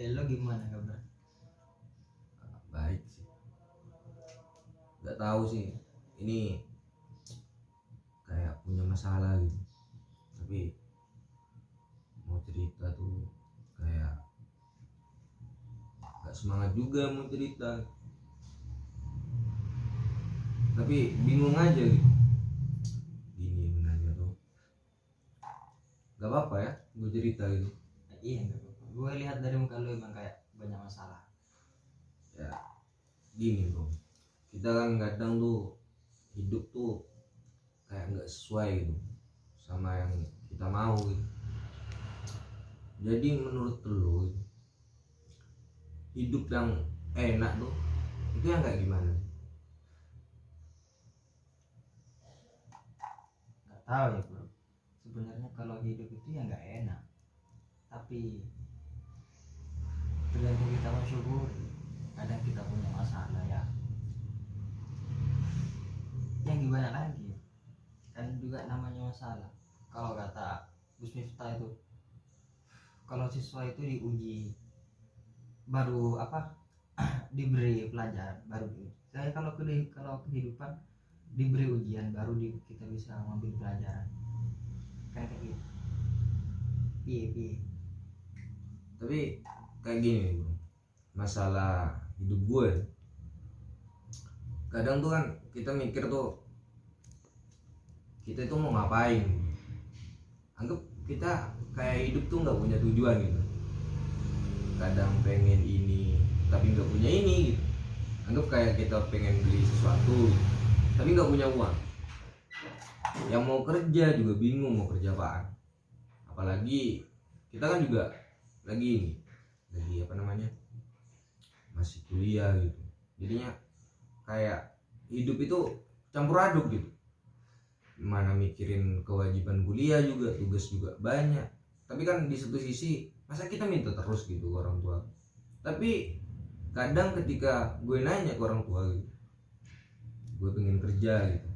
Lo gimana kabar? Baik sih. Gak tahu sih. Ini kayak punya masalah gitu. Tapi mau cerita tuh kayak gak semangat juga mau cerita. Tapi bingung aja gitu. Gini benarnya tuh. Gak apa-apa ya, gue cerita gitu. Iya nggak apa-apa. Gue lihat dari muka lo emang kayak banyak masalah. Ya gini bro. Kita kan kadang tuh hidup tuh kayak nggak sesuai gitu sama yang kita mau gitu. Jadi menurut lo hidup yang enak tuh itu yang kayak gimana? Nggak tahu ya bro. Sebenarnya kalau hidup itu ya nggak enak. Tapi tergantung kita mensyukuri. Kadang kita punya masalah ya. Yang gimana lagi? Kan juga namanya masalah. Kalau kata Gus Miftah itu, kalau siswa itu diuji baru apa diberi pelajaran baru diuji. Saya kalau kehidupan diberi ujian baru kita bisa mengambil pelajaran. Kan kayak gitu. Iya. Tapi kayak gini nih bro, masalah hidup gue kadang tuh kan kita mikir tuh kita itu mau ngapain. Anggap kita kayak hidup tuh nggak punya tujuan gitu. Kadang pengen ini tapi nggak punya ini gitu. Anggap kayak kita pengen beli sesuatu gitu, tapi nggak punya uang. Yang mau kerja juga bingung mau kerja apaan. Apalagi kita kan juga lagi apa namanya, masih kuliah gitu. Jadinya kayak hidup itu campur aduk gitu. Mana mikirin kewajiban kuliah juga, tugas juga banyak. Tapi kan di satu sisi masa kita minta terus gitu ke orang tua. Tapi kadang ketika gue nanya ke orang tua gitu, gue pengen kerja gitu,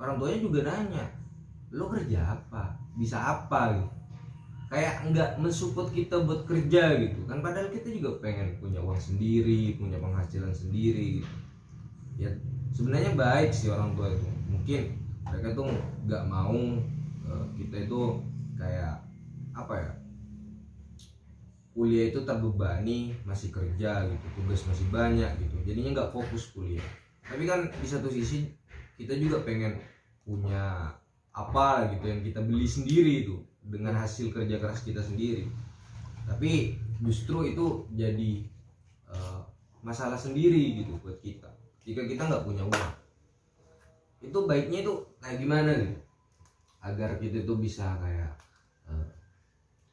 orang tuanya juga nanya, lo kerja apa, bisa apa gitu. Kayak nggak mensupport kita buat kerja gitu kan, padahal kita juga pengen punya uang sendiri, punya penghasilan sendiri gitu. Ya sebenarnya baik sih orang tua itu, mungkin mereka tuh nggak mau kita itu kayak apa ya, kuliah itu terbebani, masih kerja gitu, tugas masih banyak gitu, jadinya nggak fokus kuliah. Tapi kan di satu sisi kita juga pengen punya apa gitu yang kita beli sendiri itu dengan hasil kerja keras kita sendiri. Tapi justru itu jadi masalah sendiri gitu buat kita jika kita nggak punya uang. Itu baiknya itu kayak gimana nih agar kita itu bisa kayak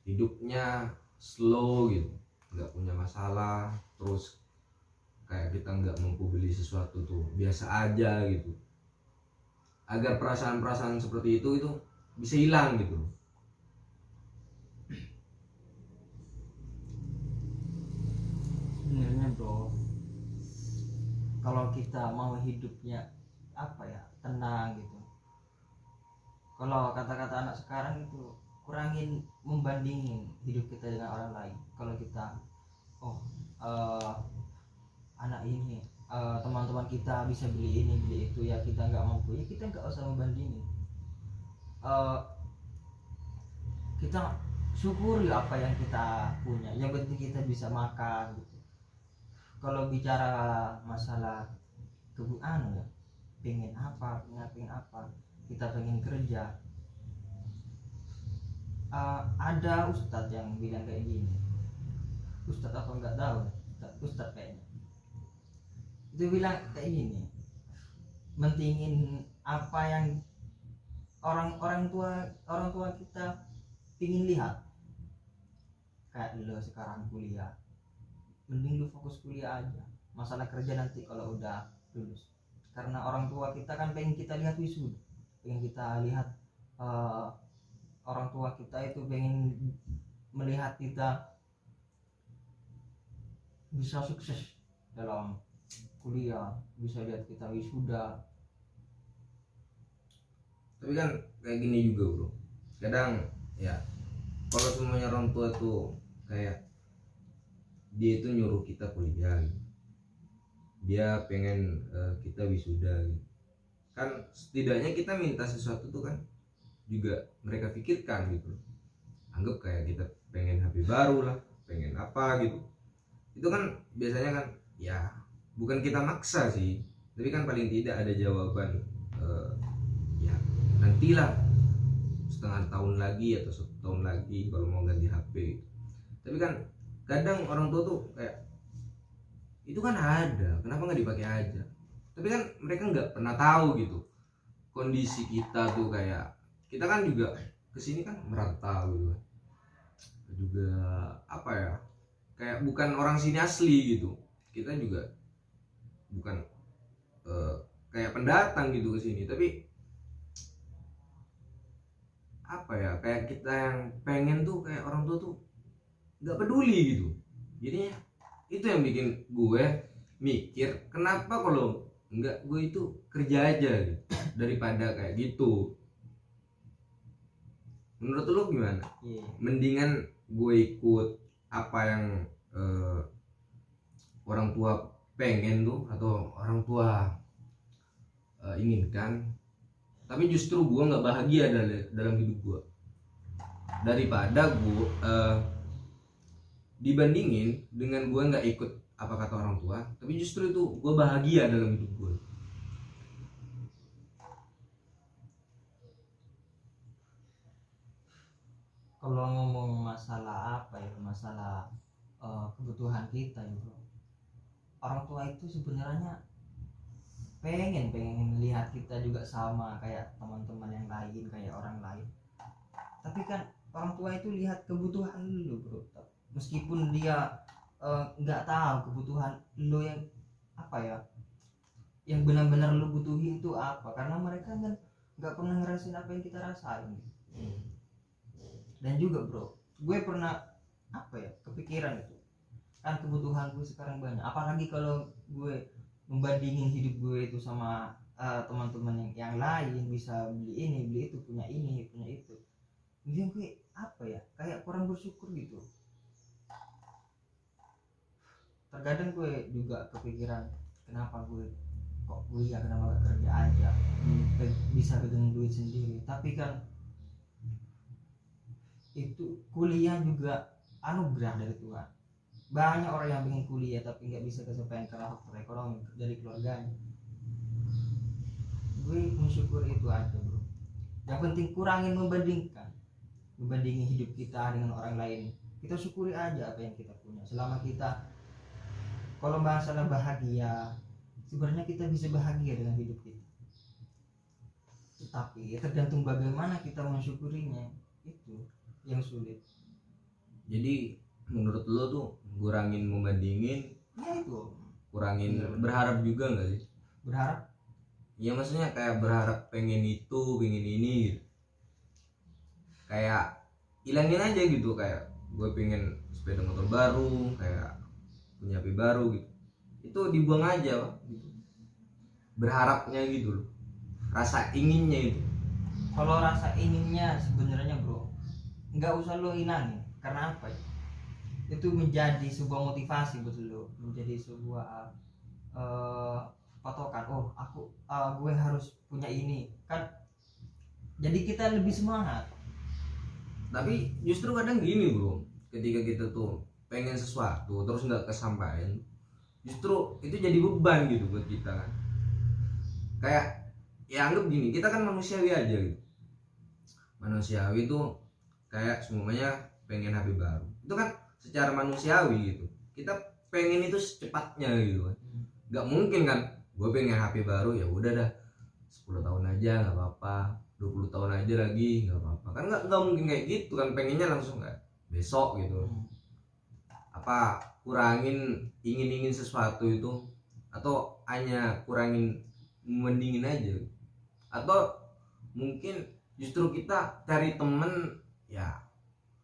hidupnya slow gitu, nggak punya masalah, terus kayak kita nggak mampu beli sesuatu tuh biasa aja gitu, agar perasaan-perasaan seperti itu bisa hilang gitu. Sebenarnya bro, kalau kita mau hidupnya apa ya, tenang gitu. Kalau kata-kata anak sekarang itu kurangin membandingin hidup kita dengan orang lain. Kalau kita anak ini teman-teman kita bisa beli ini beli itu ya kita nggak mampu, ya kita nggak usah membandingin. Kita syukuri apa yang kita punya, yang penting kita bisa makan gitu. Kalau bicara masalah kebutuhan ya, pengen apa, kita pengen kerja. Ada ustadz yang bilang kayak gini, ustadz apa nggak tahu, ustadz kayaknya itu bilang kayak gini, mentingin apa yang orang tua kita pingin lihat. Kayak lo sekarang kuliah, mending lu fokus kuliah aja, masalah kerja nanti kalau udah lulus. Karena orang tua kita kan pengen kita lihat wisuda, pengen kita lihat orang tua kita itu pengen melihat kita bisa sukses dalam kuliah, bisa lihat kita wisuda. Tapi kan kayak gini juga bro, kadang ya kalau semuanya orang tua tuh kayak dia itu nyuruh kita kuliah gitu. Dia pengen kita wisuda gitu. Kan setidaknya kita minta sesuatu tuh kan juga mereka pikirkan gitu. Anggap kayak kita pengen HP baru lah, pengen apa gitu. Itu kan biasanya kan ya bukan kita maksa sih, tapi kan paling tidak ada jawaban ya nantilah setengah tahun lagi atau 1 tahun lagi kalau mau ganti HP gitu. Tapi kan kadang orang tua tuh kayak itu kan ada, kenapa nggak dipakai aja? Tapi kan mereka nggak pernah tahu gitu kondisi kita tuh, kayak kita kan juga kesini kan merantau gitu kan, juga apa ya, kayak bukan orang sini asli gitu. Kita juga bukan kayak pendatang gitu ke sini, tapi apa ya, kayak kita yang pengen tuh kayak orang tua tuh nggak peduli gitu. Jadinya itu yang bikin gue mikir kenapa kalau nggak gue itu kerja aja gitu, daripada kayak gitu. Menurut lu gimana? Iya. Mendingan gue ikut apa yang orang tua pengen tuh atau orang tua inginkan, tapi justru gue nggak bahagia dalam hidup gue, daripada gue dibandingin dengan gue nggak ikut apa kata orang tua tapi justru itu gue bahagia dalam hidup gue. Kalau ngomong masalah apa ya, masalah kebutuhan kita ya bro, orang tua itu sebenarnya pengen lihat kita juga sama kayak teman-teman yang lain, kayak orang lain. Tapi kan orang tua itu lihat kebutuhan lu bro, meskipun dia nggak tahu kebutuhan lu yang apa ya, yang benar-benar lu butuhin itu apa, karena mereka kan nggak pernah ngerasain apa yang kita rasain gitu. Dan juga bro, gue pernah apa ya, kepikiran itu kan kebutuhan gue sekarang banyak, apalagi kalau gue membandingin hidup gue itu sama teman-teman yang lain, bisa beli ini beli itu, punya ini punya itu. Jadi gue apa ya, kayak kurang bersyukur gitu. Terkadang gue juga kepikiran kenapa gue kok kuliah, kenapa gak kerja aja, bisa pegang duit sendiri. Tapi kan itu kuliah juga anugerah dari Tuhan. Banyak orang yang ingin kuliah tapi nggak bisa kesampaian karena faktor ekonomi dari keluarganya. Gue mensyukur itu aja bro. Yang penting kurangin membandingin hidup kita dengan orang lain. Kita syukuri aja apa yang kita punya. Selama kita, kalau masalah bahagia, sebenarnya kita bisa bahagia dengan hidup kita. Tapi tergantung bagaimana kita mensyukurinya, itu yang sulit. Jadi menurut lo tuh kurangin membandingin, Ya itu, kurangin berharap juga nggak sih? berharap. Ya maksudnya kayak berharap pengen itu pengen ini gitu. Kayak hilangin aja gitu, kayak gue pengen sepeda motor baru, kayak punya HP baru gitu, itu dibuang aja Pak, gitu. Berharapnya gitu loh, rasa inginnya itu. Kalau rasa inginnya sebenarnya bro, nggak usah lo hilangin. Karena apa ya? Itu menjadi sebuah motivasi buat lo, menjadi sebuah patokan. Oh gue harus punya ini kan, jadi kita lebih semangat. Tapi justru kadang gini bro, ketika kita tuh pengen sesuatu terus nggak kesampaian, justru itu jadi beban gitu buat kita kan. Kayak ya anggap gini, kita kan manusiawi aja gitu. Manusiawi tuh kayak semuanya pengen HP baru, itu kan secara manusiawi gitu. Kita pengen itu secepatnya gitu kan. Nggak mungkin kan gue pengen HP baru ya udah dah 10 tahun aja nggak apa-apa, 20 tahun aja lagi nggak apa-apa kan, nggak mungkin kayak gitu kan. Pengennya langsung kayak besok gitu. Apa kurangin ingin sesuatu itu, atau hanya kurangin mendingin aja, atau mungkin justru kita cari temen ya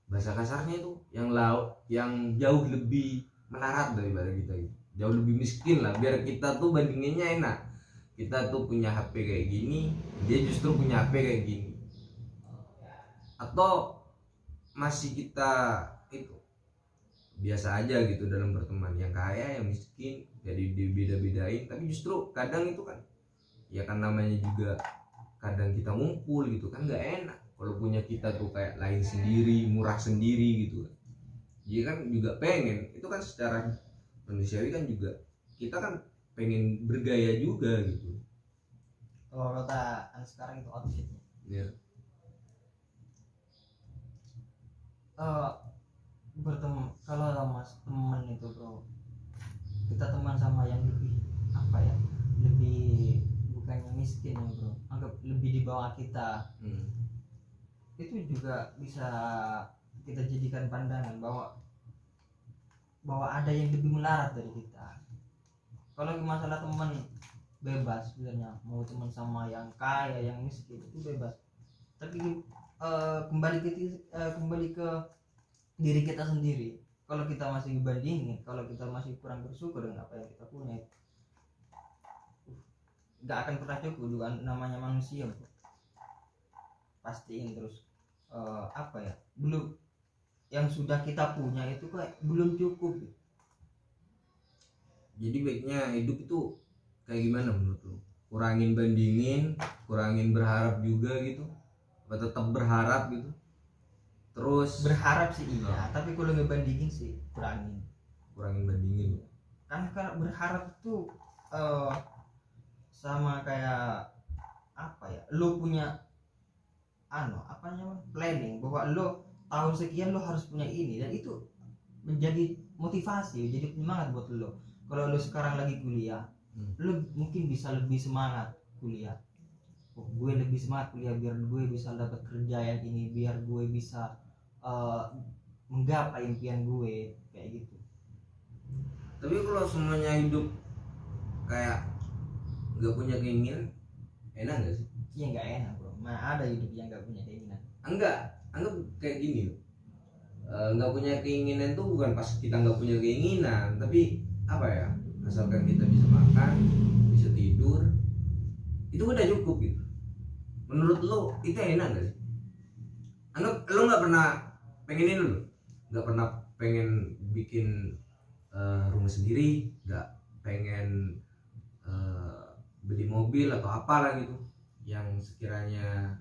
bahasa kasarnya itu yang yang jauh lebih melarat daripada kita gitu, jauh lebih miskin lah, biar kita tuh bandinginnya enak. Kita tuh punya HP kayak gini, dia justru punya HP kayak gini. Atau masih kita itu biasa aja gitu dalam berteman, yang kaya yang miskin jadi dibeda-bedain. Tapi justru kadang itu kan ya kan namanya juga kadang kita ngumpul gitu kan, nggak enak kalau punya kita tuh kayak lain sendiri, murah sendiri gitu kan. Dia kan juga pengen, itu kan secara manusiawi kan juga kita kan pengen bergaya juga gitu. Kalau rota sekarang itu outfitnya. Ya. Berteman kalau mas teman itu bro, kita teman sama yang lebih apa ya, lebih bukannya miskin ya bro, anggap lebih di bawah kita, itu juga bisa kita jadikan pandangan bahwa ada yang lebih melarat dari kita. Kalau masalah teman bebas sebenarnya, mau teman sama yang kaya yang miskin itu bebas, tapi kembali ke diri kita sendiri. Kalau kita masih dibandingin, kalau kita masih kurang bersyukur dengan apa yang kita punya, nggak akan pernah cukup juga. Namanya manusia bro, pastiin terus apa ya, belum yang sudah kita punya itu kayak belum cukup. Jadi baiknya hidup itu kayak gimana menurut lu? Kurangin bandingin, kurangin berharap juga gitu, apa tetap berharap gitu? Terus Berharap sih iya, tapi kalau ngebandingin sih kurangin bandingin. Karena berharap tuh sama kayak apa ya, lo punya apa namanya, planning bahwa lo tahun sekian lo harus punya ini, dan itu menjadi motivasi, jadi penyemangat buat lo. Kalau lo sekarang lagi kuliah, lo mungkin bisa lebih semangat kuliah. Gue lebih semangat kuliah biar gue bisa dapat kerja yang ini, biar gue bisa menggapai impian gue kayak gitu. Tapi kalau semuanya hidup kayak nggak punya keinginan, enak nggak sih? Iya nggak enak bro, mana ada hidup yang nggak punya keinginan. Anggap kayak gini loh, nggak punya keinginan tuh bukan pas kita nggak punya keinginan, tapi apa ya, asalkan kita bisa makan, bisa tidur, itu udah cukup gitu. Menurut lo itu enak gak sih? Anggap lo nggak pernah pengen ini lo, nggak pernah pengen bikin rumah sendiri, nggak pengen beli mobil atau apalah gitu yang sekiranya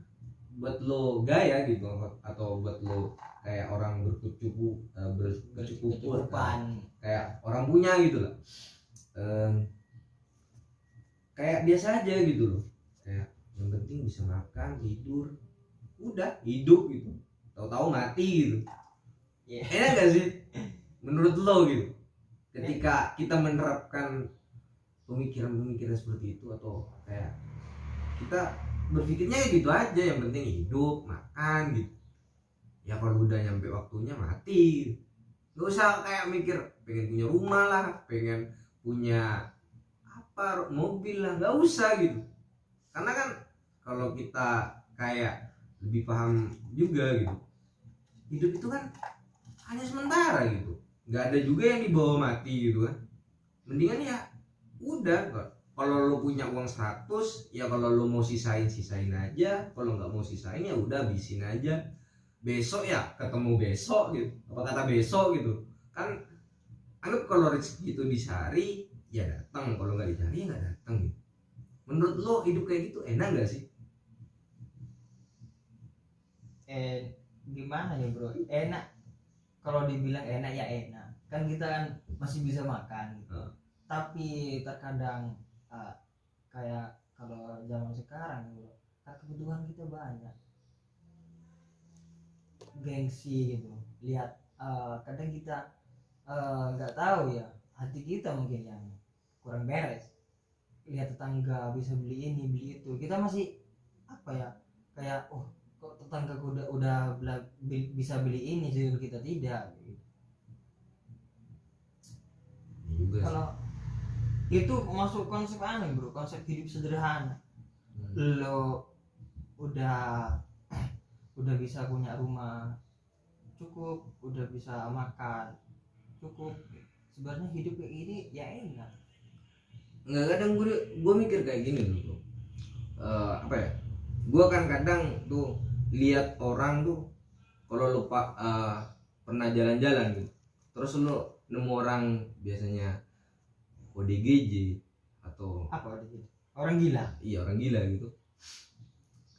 buat lo gaya gitu, atau buat lo kayak orang berkecukupan, kayak orang punya gitu lah. Kayak biasa aja gitu loh, kayak yang penting bisa makan, tidur, udah hidup gitu, tahu-tahu mati gitu. Enak gak sih menurut lo gitu ketika kita menerapkan pemikiran seperti itu, atau kayak kita berpikirnya ya gitu aja, yang penting hidup, makan gitu ya, kalau udah nyampe waktunya mati gitu. Gak usah kayak mikir pengen punya rumah lah, pengen punya apa, mobil lah, gak usah gitu. Karena kan kalau kita kayak lebih paham juga gitu, hidup itu kan hanya sementara gitu, nggak ada juga yang dibawa mati gitu kan. Mendingan ya udah, kalau lo punya uang 100 ya, kalau lo mau sisain aja, kalau nggak mau sisain ya udah habisin aja, besok ya ketemu besok gitu, apa kata besok gitu kan. Anggap kalau rezeki itu dicari ya datang, kalau nggak dicari ya nggak datang gitu. Menurut lo hidup kayak gitu enak nggak sih? Gimana ya bro, enak kalau dibilang enak ya enak kan, kita kan masih bisa makan gitu. Tapi terkadang kayak kalau zaman sekarang bro, kebutuhan kita banyak, gengsi gitu. Lihat kadang kita nggak tahu ya, hati kita mungkin yang kurang beres. Lihat tetangga bisa beli ini beli itu, kita masih apa ya, kayak kok tetangga udah bisa beli ini jadi kita tidak gitu. Kalau itu masuk konsep aneh bro, konsep hidup sederhana. Lo udah bisa punya rumah cukup, udah bisa makan cukup, sebenarnya hidup kayak gini ya enak. Nggak, kadang gue mikir kayak gini dulu, apa ya, gue kan kadang tuh lihat orang tuh kalau lu pernah jalan-jalan gitu, terus lu nemu orang biasanya ODGJ atau Apa itu? Orang gila. iya orang gila gitu,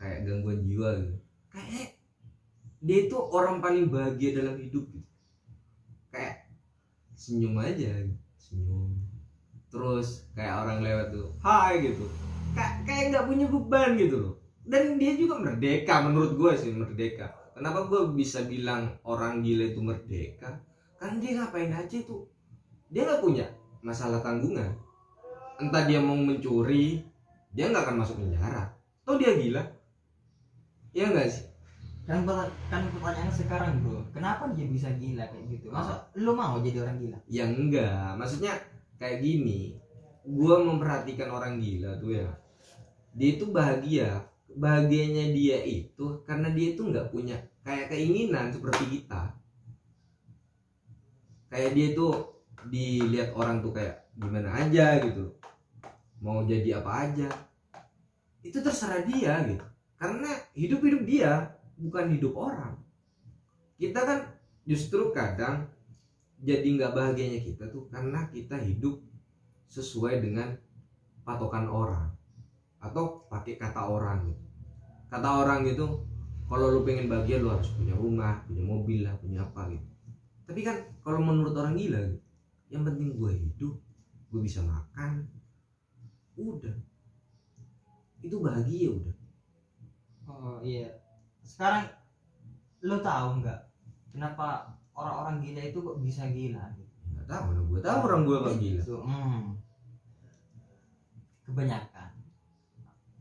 kayak gangguan jiwa gitu, kayak dia itu orang paling bahagia dalam hidup gitu, kayak senyum aja gitu. Senyum terus kayak orang lewat tuh hai gitu, kayak nggak punya beban gitu loh. Dan dia juga merdeka, menurut gue sih merdeka. Kenapa gue bisa bilang orang gila itu merdeka? Karena dia ngapain aja tuh, dia nggak punya masalah tanggungan. Entah dia mau mencuri, dia nggak akan masuk penjara. Atau dia gila, ya nggak sih? Kan pertanyaan sekarang bro, kenapa dia bisa gila kayak gitu? Masa lu mau jadi orang gila? Ya enggak, maksudnya kayak gini, gue memperhatikan orang gila tuh ya, dia itu bahagianya dia itu karena dia itu nggak punya kayak keinginan seperti kita. Kayak dia itu dilihat orang tuh kayak gimana aja gitu, mau jadi apa aja itu terserah dia gitu, karena hidup dia bukan hidup orang. Kita kan justru kadang jadi nggak bahagianya kita tuh karena kita hidup sesuai dengan patokan orang atau pakai kata orang gitu. Kata orang gitu, kalau lu pengen bahagia lu harus punya rumah, punya mobil lah, punya apa gitu. Tapi kan kalau menurut orang gila gitu, yang penting gue hidup, gue bisa makan, udah, itu bahagia udah. Oh iya. Sekarang lu tahu nggak kenapa orang-orang gila itu kok bisa gila gitu? Nggak tahu, mana gue tahu orang gue nggak gila. Itu,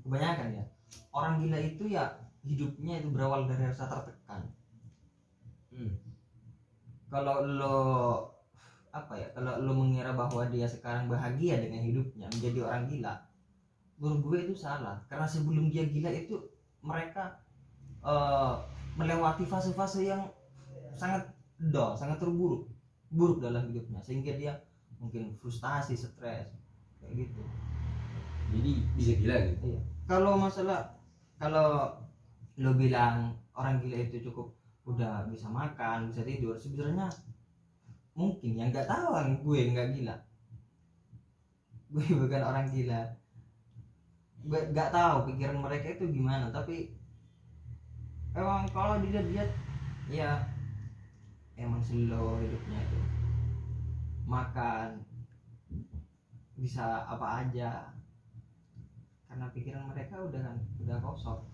kebanyakan ya orang gila itu ya hidupnya itu berawal dari rasa tertekan. Kalau lo kalau lo mengira bahwa dia sekarang bahagia dengan hidupnya menjadi orang gila, menurut gue itu salah. Karena sebelum dia gila itu mereka melewati fase-fase yang sangat sangat buruk dalam hidupnya, sehingga dia mungkin frustasi, stres kayak gitu. Jadi bisa gila gitu. Iya. Kalau lo bilang orang gila itu cukup udah bisa makan, bisa tidur, sebenarnya mungkin yang nggak tahu kan gue nggak gila, gue bukan orang gila, gue nggak tahu pikiran mereka itu gimana. Tapi emang kalau dilihat ya emang slow hidupnya itu, makan bisa apa aja karena pikiran mereka udah kosong.